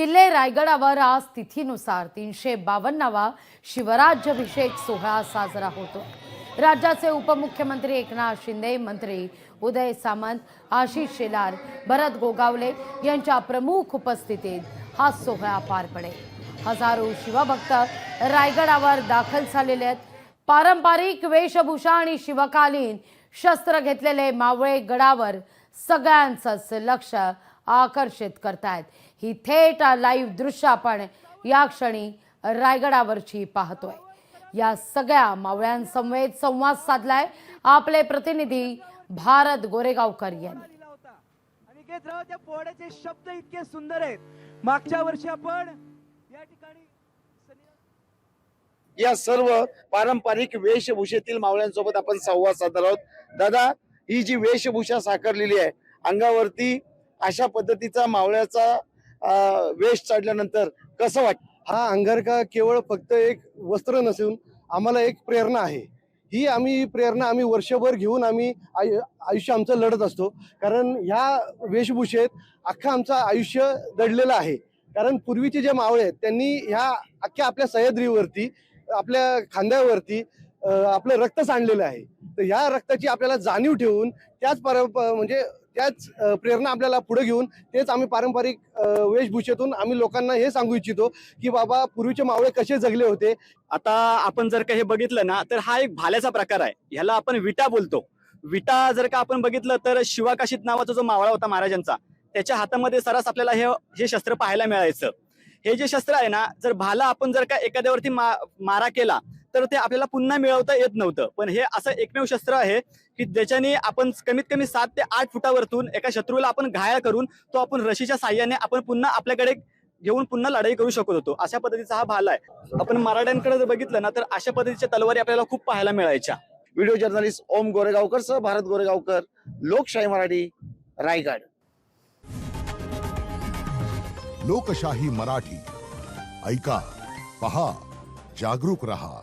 किल्ले रायगडावर आज तिथीनुसार 352वा शिवराज्याभिषेक सोहळा साजरा होतो। राज्याचे उपमुख्यमंत्री एकनाथ शिंदे, मंत्री उदय सामंत, आशिष शेलार, भरत गोगावले यांच्या प्रमुख उपस्थितीत हा सोहळा पार पडेल। हजारो शिवभक्त रायगडावर दाखल झालेले आहेत। पारंपरिक वेशभूषा आणि शिवकालीन शस्त्र घेतलेले मावळे गडावर सगळ्यांचंच लक्ष आकर्षित करतायत। ही थेट लाईव्ह दृश्य आपण या क्षणी रायगडावरची पाहतोय। या सगळ्या मावळ्यांसमवेत संवाद साधलाय आपले प्रतिनिधी भारत गोरेगावकर यांनी। अनिकेत राव, त्या पोहड्याचे शब्द इतके सुंदर आहेत। मागच्या वर्षी आपण या ठिकाणी या सर्व पारंपरिक वेशभूषेतील मावळ्यांसोबत आपण संवाद साधणार आहोत। दादा, ही जी वेशभूषा साकारलेली आहे, अंगावरती अशा पद्धतीचा मावळ्याचा वेश चढल्यानंतर कसं वाटतं? हा अंगारका केवळ फक्त एक वस्त्र नसून आम्हाला एक प्रेरणा आहे। ही प्रेरणा आम्ही वर्षभर घेऊन आम्ही आयुष्य आमचं लढत असतो। कारण ह्या वेशभूषेत अख्खा आमचं आयुष्य दडलेलं आहे। कारण पूर्वीचे जे मावळे आहेत त्यांनी ह्या अख्ख्या आपल्या सह्याद्रीवरती, आपल्या खांद्यावरती आपलं रक्त सांडलेलं आहे। तर ह्या रक्ताची आपल्याला जाणीव ठेवून त्याच प्रेरणा आपल्याला पुढे घेऊन तेच आम्ही पारंपरिक वेशभूषेतून आम्ही लोकांना हे सांगू इच्छितो की बाबा, पूर्वीचे मावळे कसे जगले होते। आता आपण जर का हे बघितलं ना, तर हा एक भाल्याचा प्रकार आहे। ह्याला आपण विटा बोलतो। विटा जर का आपण बघितलं तर शिवाकाशीत नावाचा जो मावळा होता महाराजांचा, त्याच्या हातामध्ये सरस आपल्याला हे शस्त्र पाहायला मिळायचं। हे जे शस्त्र आहे ना, जर भाला आपण जर का एखाद्यावरती मारा केला तर ते आपल्याला पुन्हा मिळवता येत नव्हतं। पण हे असं एकमेव शस्त्र आहे की ज्याच्याने आपण कमीत कमी 7 ते 8 फुटावरतून एका शत्रूला आपण घायल करून तो आपण रशीच्या साह्याने आपण पुन्हा आपल्याकडे घेऊन पुन्हा लढाई करू शकत होतो। अशा पद्धतीचा हा भाला आहे। आपण मराठ्यांकडे जर बघितलं ना, तर अशा पद्धतीच्या तलवारी आपल्याला खूप पाहायला मिळायच्या। व्हिडिओ जर्नलिस्ट ओम गोरेगावकर सह भारत गोरेगावकर, लोकशाही मराठी, रायगड। लोकशाही मराठी, ऐका, पहा, जागरूक रहा।